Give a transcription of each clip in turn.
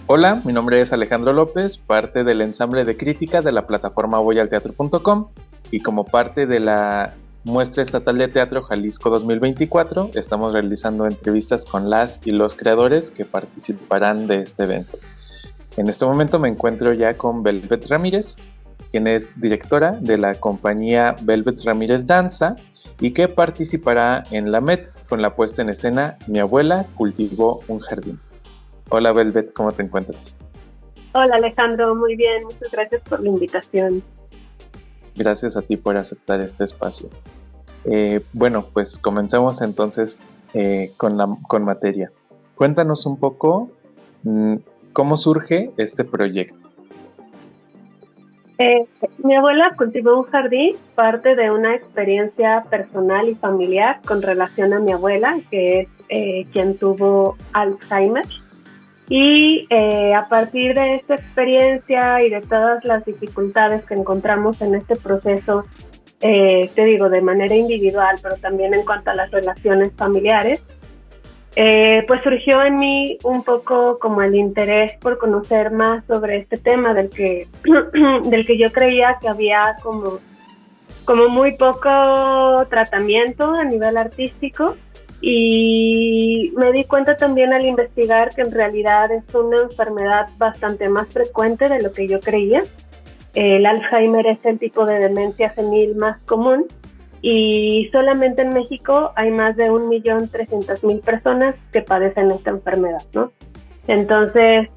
Hola, mi nombre es Alejandro López, parte del ensamble de crítica de la plataforma voyalteatro.com y como parte de la Muestra Estatal de Teatro Jalisco 2024 estamos realizando entrevistas con las y los creadores que participarán de este evento. En este momento me encuentro ya con Velvet Ramírez, quien es directora de la compañía Velvet Ramírez Danza y que participará en la MET con la puesta en escena Mi abuela cultivó un jardín. Hola Velvet, ¿cómo te encuentras? Hola Alejandro, muy bien, muchas gracias por la invitación. Gracias a ti por aceptar este espacio. Bueno, pues comencemos entonces con materia. Cuéntanos un poco cómo surge este proyecto. Mi abuela cultivó un jardín, parte de una experiencia personal y familiar con relación a mi abuela, que es quien tuvo Alzheimer. Y a partir de esta experiencia y de todas las dificultades que encontramos en este proceso, te digo, de manera individual, pero también en cuanto a las relaciones familiares, pues surgió en mí un poco como el interés por conocer más sobre este tema del que yo creía que había como muy poco tratamiento a nivel artístico, y me di cuenta también al investigar que en realidad es una enfermedad bastante más frecuente de lo que yo creía. El Alzheimer es el tipo de demencia senil más común y solamente en México hay más de 1.300.000 personas que padecen esta enfermedad, ¿no? Entonces,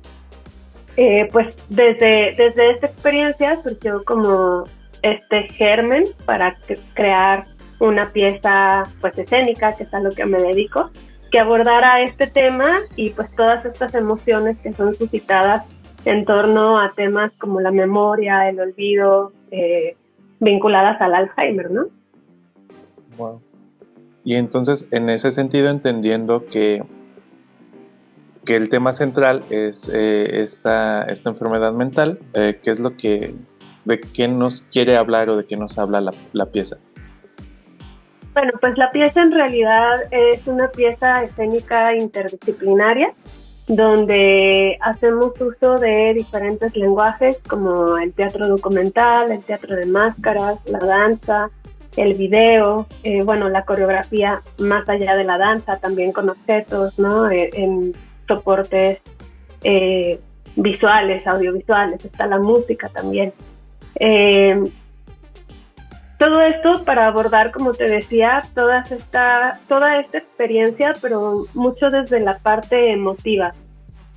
pues desde esta experiencia surgió como este germen para crear una pieza pues escénica, que es a lo que me dedico, que abordara este tema y pues todas estas emociones que son suscitadas en torno a temas como la memoria, el olvido, vinculadas al Alzheimer, ¿no? Wow. Y entonces, en ese sentido, entendiendo que el tema central es esta enfermedad mental, ¿qué es de qué nos quiere hablar o de qué nos habla la pieza? Bueno, pues la pieza en realidad es una pieza escénica interdisciplinaria donde hacemos uso de diferentes lenguajes como el teatro documental, el teatro de máscaras, la danza, el video, bueno, la coreografía más allá de la danza, también con objetos, ¿no? En soportes visuales, audiovisuales, está la música también. Eh, Todo esto para abordar, como te decía, toda esta experiencia, pero mucho desde la parte emotiva.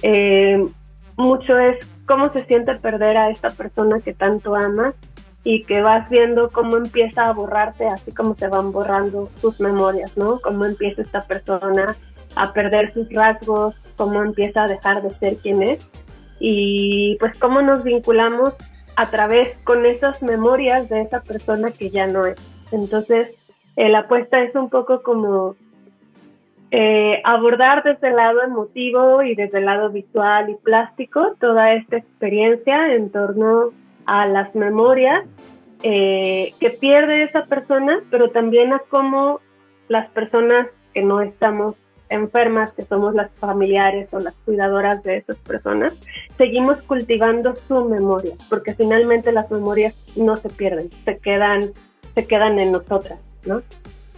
Eh, Mucho es cómo se siente perder a esta persona que tanto amas y que vas viendo cómo empieza a borrarte, así como se van borrando sus memorias, ¿no? Cómo empieza esta persona a perder sus rasgos, cómo empieza a dejar de ser quien es y pues cómo nos vinculamos a través con esas memorias de esa persona que ya no es. Entonces, la apuesta es un poco como abordar desde el lado emotivo y desde el lado visual y plástico toda esta experiencia en torno a las memorias que pierde esa persona, pero también a cómo las personas que no estamos enfermas, que somos las familiares o las cuidadoras de esas personas, seguimos cultivando su memoria, porque finalmente las memorias no se pierden, se quedan en nosotras, ¿no?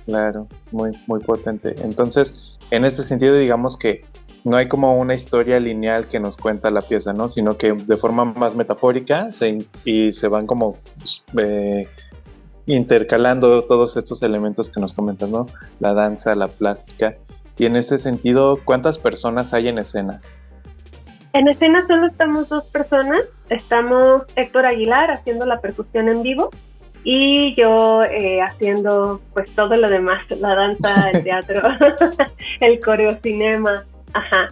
Claro, muy, muy potente. Entonces, en ese sentido, digamos que no hay como una historia lineal que nos cuenta la pieza, ¿no? Sino que de forma más metafórica y se van como intercalando todos estos elementos que nos comentas, ¿no? La danza, la plástica. Y en ese sentido, ¿cuántas personas hay en escena? En escena solo estamos 2 personas. Estamos Héctor Aguilar haciendo la percusión en vivo y yo haciendo pues todo lo demás, la danza, el teatro, el coreocinema, ajá.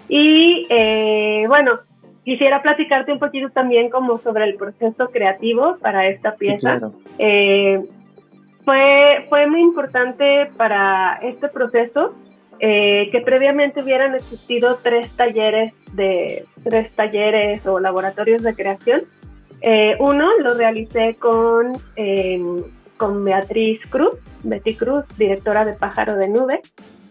Y bueno, quisiera platicarte un poquito también como sobre el proceso creativo para esta Sí, pieza. claro. Fue muy importante para este proceso que previamente hubieran existido 3 talleres o laboratorios de creación. Uno lo realicé con Betty Cruz, directora de Pájaro de Nube,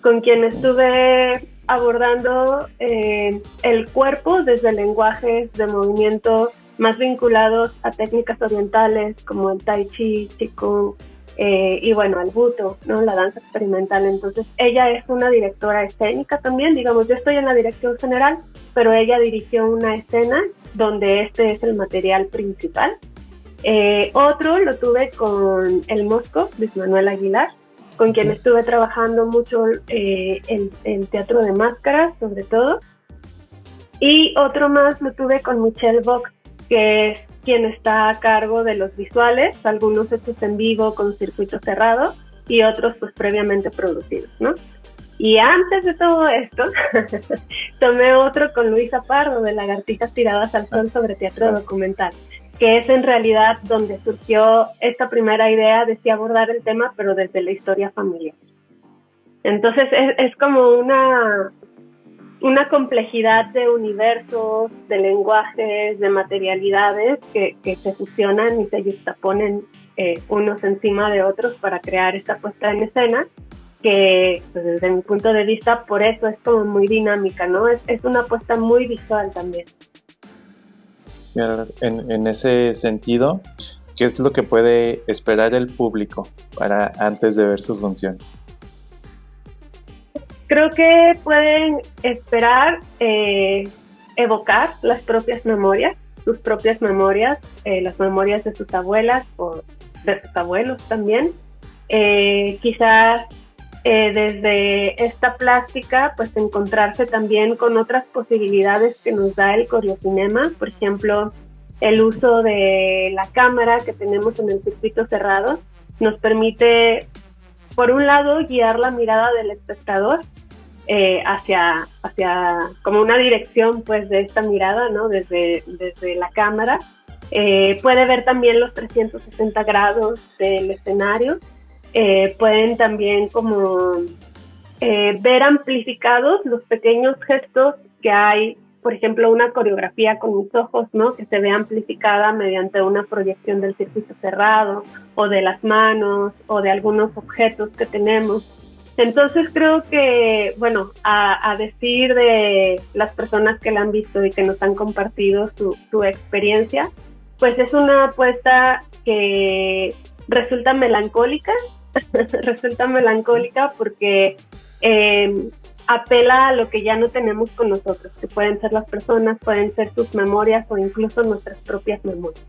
con quien estuve abordando el cuerpo desde lenguajes de movimiento más vinculados a técnicas orientales como el Tai Chi, Qigong y bueno, al Buto, ¿no? La danza experimental. Entonces ella es una directora escénica también, digamos, yo estoy en la dirección general, pero ella dirigió una escena donde este es el material principal. Otro lo tuve con el Mosco, Luis Manuel Aguilar, con quien estuve trabajando mucho el teatro de máscaras, sobre todo. Y otro más lo tuve con Michelle Vox, que es quien está a cargo de los visuales, algunos hechos en vivo con circuito cerrado y otros pues previamente producidos, ¿no? Y antes de todo esto, tomé otro con Luisa Pardo, de Lagartijas Tiradas al Sol, sobre teatro documental, que es en realidad donde surgió esta primera idea de sí abordar el tema, pero desde la historia familiar. Entonces es como una complejidad de universos, de lenguajes, de materialidades que se fusionan y se juxtaponen unos encima de otros para crear esta puesta en escena, que pues, desde mi punto de vista por eso es como muy dinámica, ¿no? Es una puesta muy visual también. En ese sentido, ¿qué es lo que puede esperar el público para antes de ver su función? Creo que pueden esperar evocar las propias memorias, sus propias memorias, las memorias de sus abuelas o de sus abuelos también. Quizás desde esta plástica, pues encontrarse también con otras posibilidades que nos da el coriocinema, por ejemplo, el uso de la cámara que tenemos en el circuito cerrado nos permite, por un lado, guiar la mirada del espectador hacia como una dirección pues de esta mirada, ¿no? Desde la cámara. Puede ver también los 360 grados del escenario. Pueden también como ver amplificados los pequeños gestos que hay, por ejemplo, una coreografía con mis ojos, ¿no? Que se ve amplificada mediante una proyección del circuito cerrado o de las manos o de algunos objetos que tenemos. Entonces creo que, bueno, a decir de las personas que la han visto y que nos han compartido su experiencia, pues es una apuesta que resulta melancólica, porque apela a lo que ya no tenemos con nosotros, que pueden ser las personas, pueden ser sus memorias o incluso nuestras propias memorias.